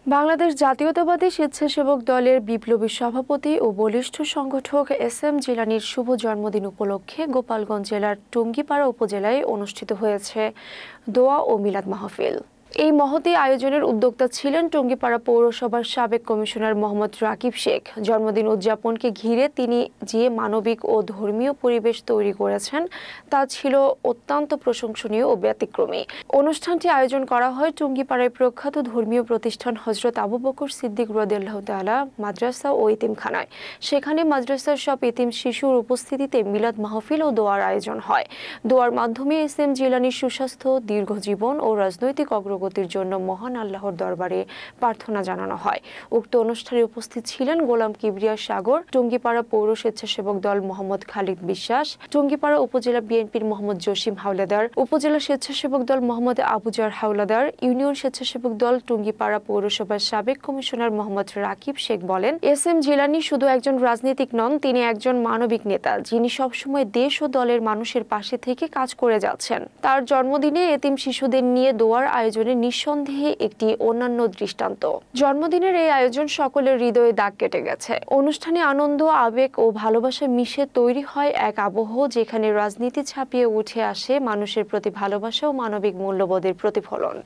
বাংলাদেশ জাতীয়তাবাদী স্বেচ্ছাসেবক দলের বিপ্লবী সভাপতি ও বলিষ্ঠ সংগঠক এস.এম. জিলানীর শুভ জন্মদিন উপলক্ষে গোপালগঞ্জ জেলার টুঙ্গিপাড়া উপজেলায় অনুষ্ঠিত হয়েছে দোয়া ও মিলাদ মাহফিল। এই মহতী আয়োজনের উদ্যোক্তা ছিলেন টুঙ্গিপাড়া পৌরসভার সাবেক কমিশনার মোহাম্মদ রাকিব শেখ। জন্মদিন উদযাপনকে ঘিরে তিনি যে মানবিক ও ধর্মীয় পরিবেশ তৈরি করেছেন তা ছিল অত্যন্ত প্রশংসনীয় ও ব্যতিক্রমী। অনুষ্ঠানটি আয়োজন করা হয় টুঙ্গিপাড়ায় প্রখ্যাত ধর্মীয় প্রতিষ্ঠান হযরত আবু বকর সিদ্দিক রাদিয়াল্লাহু তাআলা মাদ্রাসা ও এতিমখানায়। সেখানে মাদ্রাসার সব এতিম শিশুর উপস্থিতিতে মিলাদ মাহফিল ও দোয়ার আয়োজন হয়। দোয়ার মাধ্যমে এস.এম. জিলানীর সুস্বাস্থ্য, দীর্ঘজীবন ও রাজনৈতিক অগ্রগতির জন্য মহান আল্লাহর দরবারে প্রার্থনা জানানো হয়। উক্ত অনুষ্ঠানে উপস্থিত ছিলেন গোলাম কিবরিয়া সাগর, টুঙ্গিপাড়া পৌর স্বেচ্ছাসেবক দল মোহাম্মদ খালিদ বিশ্বাস, টুঙ্গিপাড়া উপজেলা বিএনপির মোহাম্মদ জসিম হাওলাদার, উপজেলা স্বেচ্ছাসেবক দল মোহাম্মদ আবুজার হাওলাদার, ইউনিয়ন স্বেচ্ছাসেবক দল টুঙ্গিপাড়া পৌরসভার সাবেক কমিশনার মোহাম্মদ রাকিব শেখ বলেন, এস.এম. জিলানী শুধু একজন রাজনীতিক নন, তিনি একজন মানবিক নেতা যিনি সবসময় দেশ ও দলের মানুষের পাশে থেকে কাজ করে যাচ্ছেন। তার জন্মদিনে এতিম শিশুদের নিয়ে দোয়ার আয়োজনে নিঃসন্দেহে একটি অন্যান্য দৃষ্টান্ত। জন্মদিনের এই আয়োজন সকলের হৃদয়ে দাগ কেটে গেছে। অনুষ্ঠানে আনন্দ, আবেগ ও ভালোবাসা মিশে তৈরি হয় এক আবহ, যেখানে রাজনীতি ছাপিয়ে উঠে আসে মানুষের প্রতি ভালোবাসা ও মানবিক মূল্যবোধের প্রতিফলন।